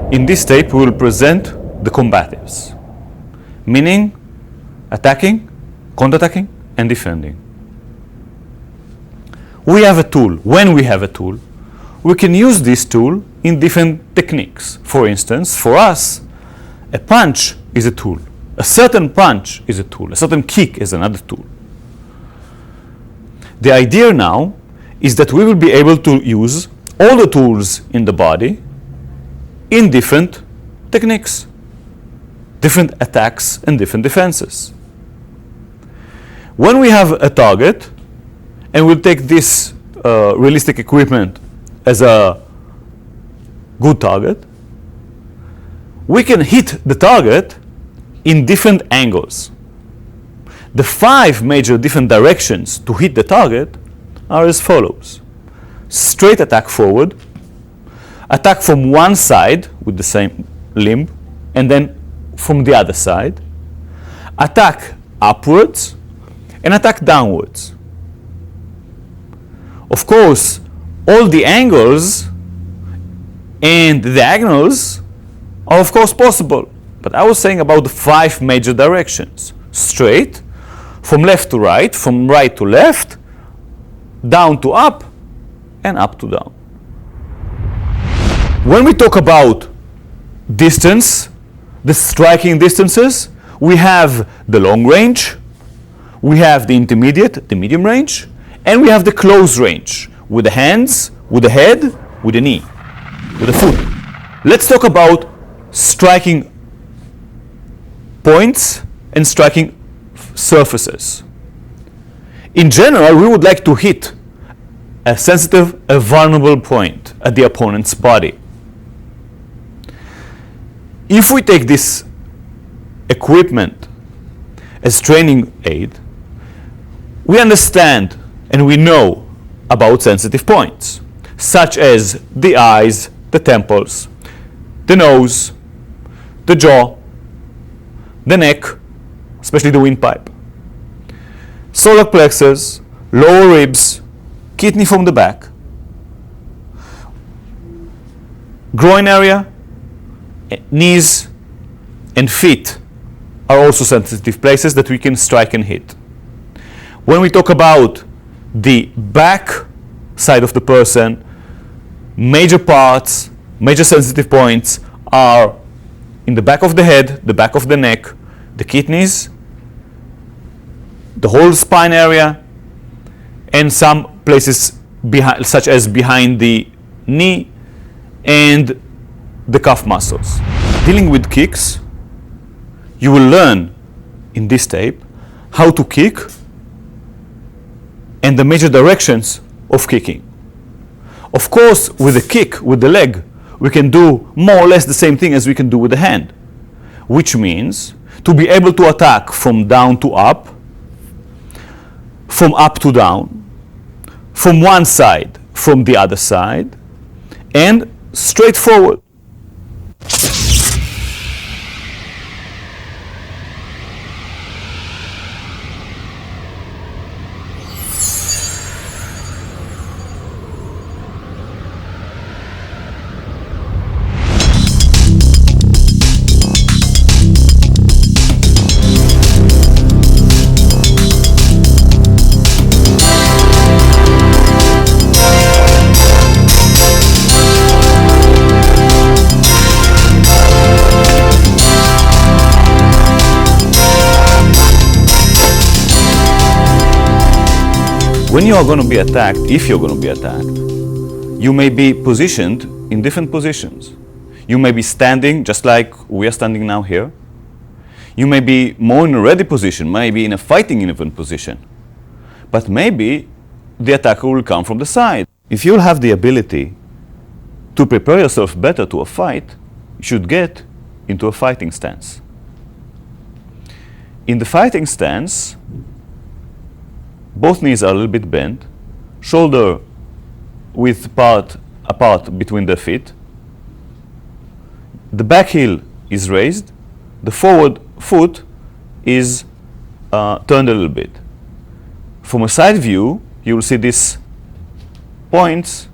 In this tape, we will present the combatives, meaning attacking, counter-attacking, and defending. We have a tool. When we have a tool, we can use this tool in different techniques. For instance, for us, a punch is a tool. A certain punch is a tool. A certain kick is another tool. The idea now is that we will be able to use all the tools in the body in different techniques, different attacks and different defenses. When we have a target, and we'll take this realistic equipment as a good target, we can hit the target in different angles. The 5 major different directions to hit the target are as follows. Straight attack forward, attack from one side with the same limb, and then from the other side, attack upwards, and attack downwards. Of course, all the angles and the diagonals are of course possible, but I was saying about the 5 major directions. Straight, from left to right, from right to left, down to up, and up to down. When we talk about distance, the striking distances, we have the long range, we have the intermediate, the medium range, and we have the close range with the hands, with the head, with the knee, with the foot. Let's talk about striking points and striking surfaces. In general, we would like to hit a sensitive, a vulnerable point at the opponent's body. If we take this equipment as training aid, we understand and we know about sensitive points, such as the eyes, the temples, the nose, the jaw, the neck, especially the windpipe, solar plexus, lower ribs, kidney from the back, groin area, knees, and feet are also sensitive places that we can strike and hit. When we talk about the back side of the person, major parts, major sensitive points are in the back of the head, the back of the neck, the kidneys, the whole spine area, and some places behind, such as behind the knee and the calf muscles. Dealing with kicks, you will learn in this tape how to kick and the major directions of kicking. Of course, with a kick with the leg, we can do more or less the same thing as we can do with the hand, which means to be able to attack from down to up, from up to down, from one side, from the other side, and straight forward. When you are going to be attacked, if you're going to be attacked, you may be positioned in different positions. You may be standing just like we are standing now here. You may be more in a ready position, maybe in a fighting even position. But maybe the attacker will come from the side. If you'll have the ability to prepare yourself better to a fight, you should get into a fighting stance. In the fighting stance, both knees are a little bit bent, shoulder width apart between the feet. The back heel is raised. The forward foot is turned a little bit. From a side view, you will see these points,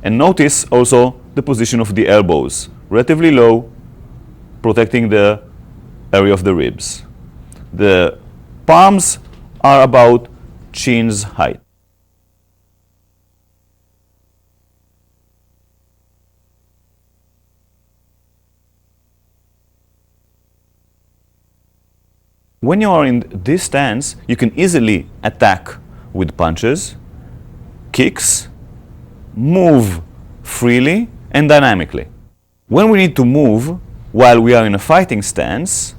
and notice also the position of the elbows, relatively low, protecting the area of the ribs. The palms are about chin's height. When you are in this stance, you can easily attack with punches, kicks, move freely and dynamically. When we need to move while we are in a fighting stance,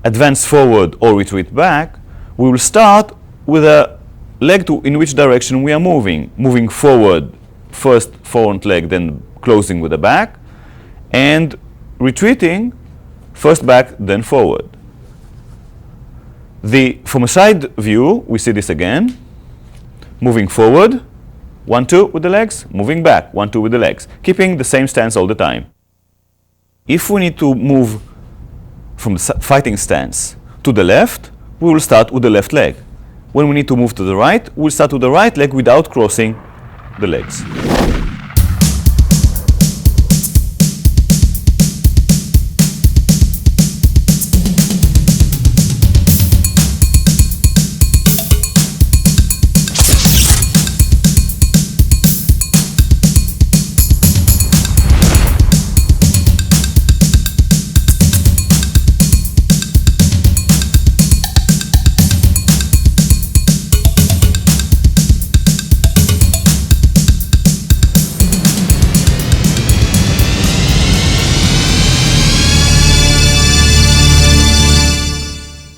advance forward or retreat back, we will start with a leg in which direction we are moving. Moving forward, first front leg, then closing with the back, and retreating, first back, then forward. From a side view, we see this again. Moving forward, 1, 2 with the legs, moving back, 1, 2 with the legs, keeping the same stance all the time. If we need to move from the fighting stance to the left, we will start with the left leg. When we need to move to the right, we'll start with the right leg without crossing the legs.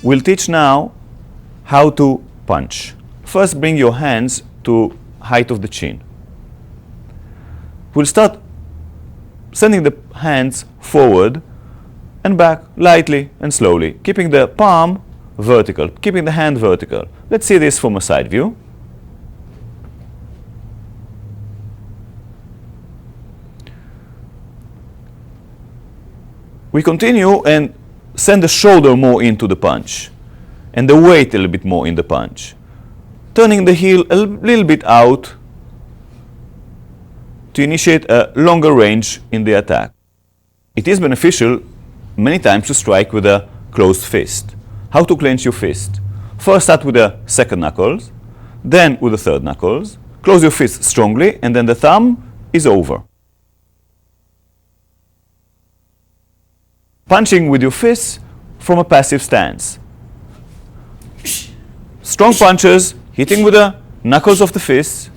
We'll teach now how to punch. First, bring your hands to height of the chin. We'll start sending the hands forward and back lightly and slowly, keeping the palm vertical, keeping the hand vertical. Let's see this from a side view. We continue and send the shoulder more into the punch and the weight a little bit more in the punch, turning the heel a little bit out to initiate a longer range in the attack. It is beneficial many times to strike with a closed fist. How to clench your fist? First start with the second knuckles, then with the third knuckles. Close your fist strongly, and then the thumb is over. Punching with your fists from a passive stance. Strong punches, hitting with the knuckles of the fists,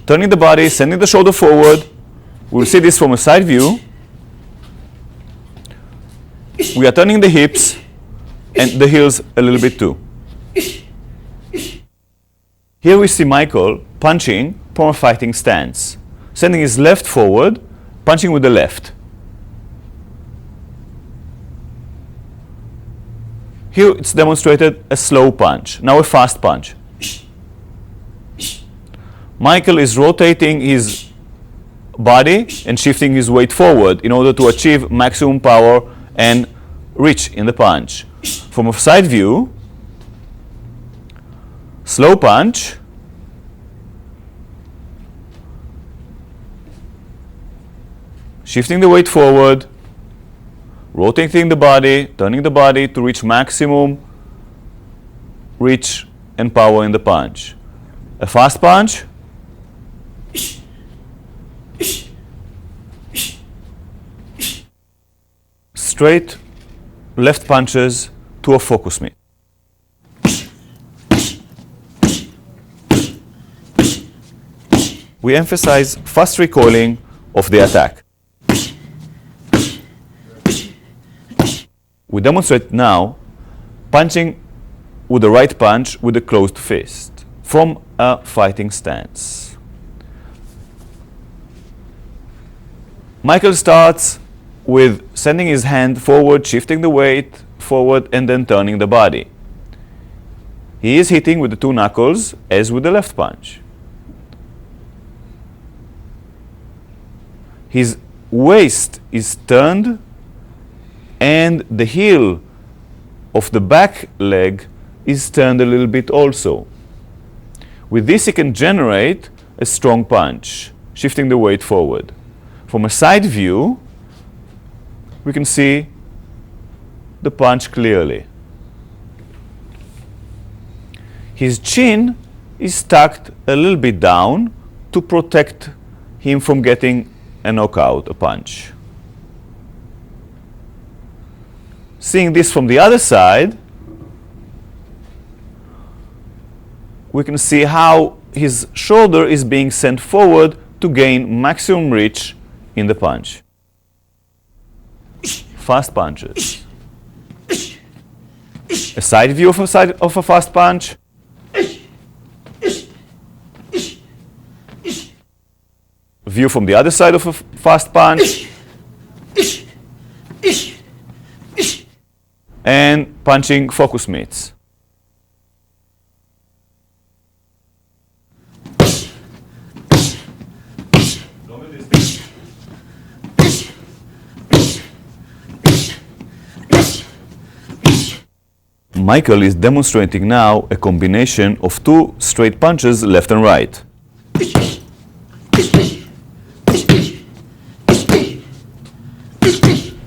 turning the body, sending the shoulder forward. We'll see this from a side view. We are turning the hips and the heels a little bit too. Here we see Michael punching from a fighting stance, sending his left forward, punching with the left. Here it's demonstrated a slow punch, now a fast punch. Michael is rotating his body and shifting his weight forward in order to achieve maximum power and reach in the punch. From a side view, slow punch, shifting the weight forward, rotating the body, turning the body to reach maximum reach and power in the punch. A fast punch, straight left punches to a focus mitt. we emphasize fast recoiling of the attack. We demonstrate now punching with the right punch with a closed fist from a fighting stance. Michael starts with sending his hand forward, shifting the weight forward, and then turning the body. He is hitting with the two knuckles as with the left punch. His waist is turned and the heel of the back leg is turned a little bit also. With this he can generate a strong punch, shifting the weight forward. From a side view, we can see the punch clearly. His chin is tucked a little bit down to protect him from getting a knockout, a punch. Seeing this from the other side, we can see how his shoulder is being sent forward to gain maximum reach in the punch. Fast punches. A side view of a fast punch. View from the other side of a fast punch. And punching focus mitts. Michael is demonstrating now a combination of two straight punches left and right.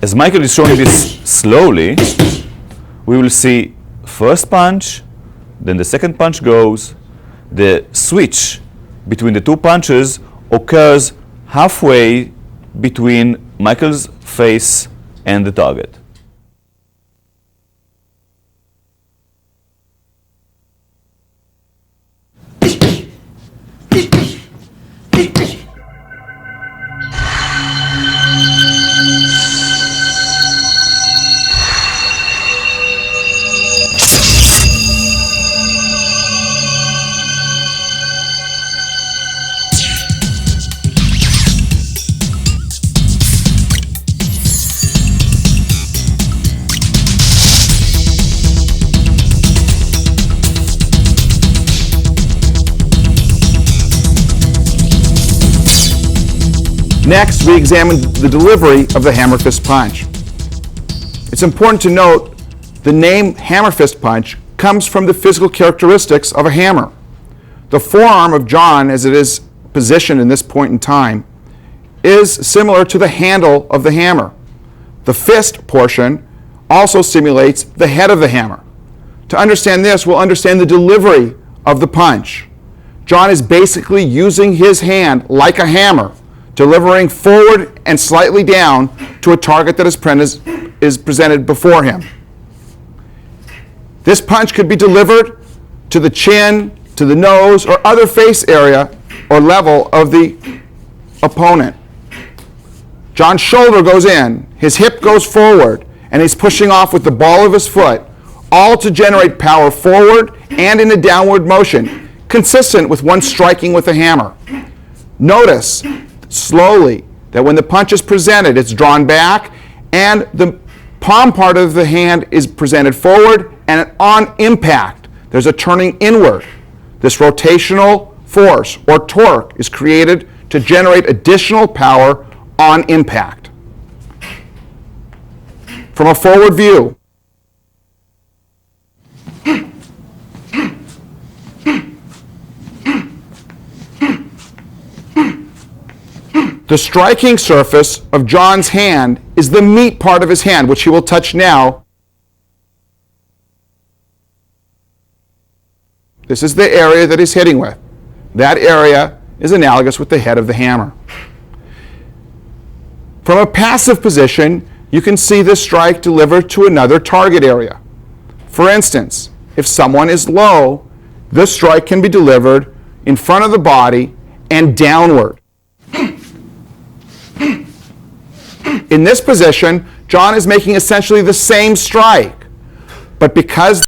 As Michael is showing this slowly, we will see first punch, then the second punch goes. The switch between the two punches occurs halfway between Michael's face and the target. Next, we examine the delivery of the hammer fist punch. It's important to note the name hammer fist punch comes from the physical characteristics of a hammer. The forearm of John, as it is positioned in this point in time, is similar to the handle of the hammer. The fist portion also simulates the head of the hammer. To understand this, we'll understand the delivery of the punch. John is basically using his hand like a hammer, delivering forward and slightly down to a target that is presented before him. This punch could be delivered to the chin, to the nose, or other face area or level of the opponent. John's shoulder goes in, his hip goes forward, and he's pushing off with the ball of his foot, all to generate power forward and in a downward motion, consistent with one striking with a hammer. Notice slowly that when the punch is presented, it's drawn back and the palm part of the hand is presented forward, and on impact there's a turning inward. This rotational force or torque is created to generate additional power on impact. From a forward view, the striking surface of John's hand is the meat part of his hand, which he will touch now. This is the area that he's hitting with. That area is analogous with the head of the hammer. From a passive position, you can see this strike delivered to another target area. For instance, if someone is low, this strike can be delivered in front of the body and downward. In this position, John is making essentially the same strike, but because